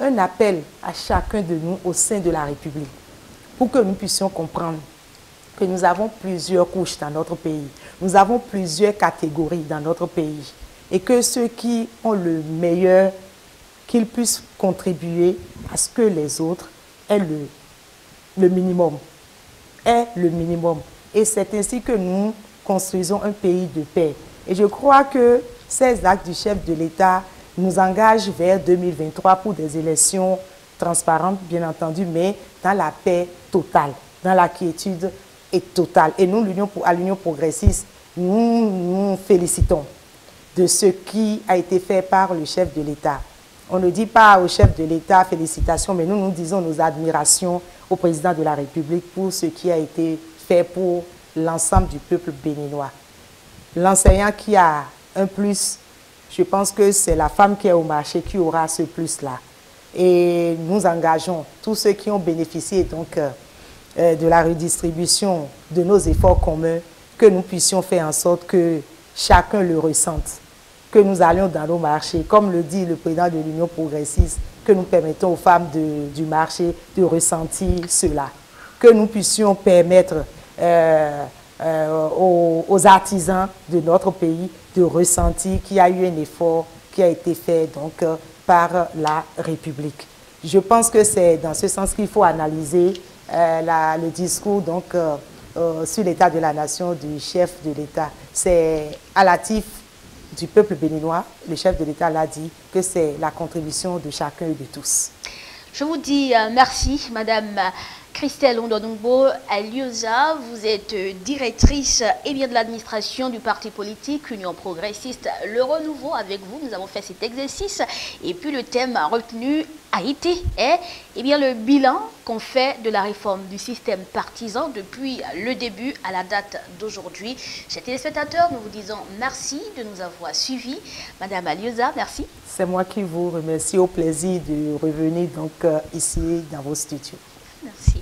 un appel à chacun de nous au sein de la République pour que nous puissions comprendre que nous avons plusieurs couches dans notre pays. Nous avons plusieurs catégories dans notre pays. Et que ceux qui ont le meilleur, qu'ils puissent contribuer à ce que les autres aient le minimum. Aient le minimum. Et c'est ainsi que nous construisons un pays de paix. Et je crois que ces actes du chef de l'État nous engagent vers 2023 pour des élections transparentes, bien entendu, mais dans la paix totale, dans la quiétude et totale. Et nous, à l'Union progressiste, nous nous félicitons de ce qui a été fait par le chef de l'État. On ne dit pas au chef de l'État félicitations, mais nous disons nos admirations au président de la République pour ce qui a été fait pour l'ensemble du peuple béninois. L'enseignant qui a un plus, je pense que c'est la femme qui est au marché qui aura ce plus-là. Et nous engageons tous ceux qui ont bénéficié donc, de la redistribution de nos efforts communs, que nous puissions faire en sorte que chacun le ressente, que nous allions dans nos marchés, comme le dit le président de l'Union progressiste, que nous permettons aux femmes du marché de ressentir cela, que nous puissions permettre aux artisans de notre pays de ressentir qu'il y a eu un effort qui a été fait donc, par la République. Je pense que c'est dans ce sens qu'il faut analyser le discours donc, sur l'état de la nation du chef de l'État. C'est à l'actif du peuple béninois, le chef de l'État l'a dit, que c'est la contribution de chacun et de tous. Je vous dis merci, Madame Christelle Ondonungbo Alioza. Vous êtes directrice de l'administration du parti politique Union progressiste Le Renouveau. Avec vous, nous avons fait cet exercice. Et puis le thème retenu a été le bilan qu'on fait de la réforme du système partisan depuis le début à la date d'aujourd'hui. Chers téléspectateurs, nous vous disons merci de nous avoir suivis. Madame Alioza, merci. C'est moi qui vous remercie. Au plaisir de revenir donc ici dans vos studios. Merci.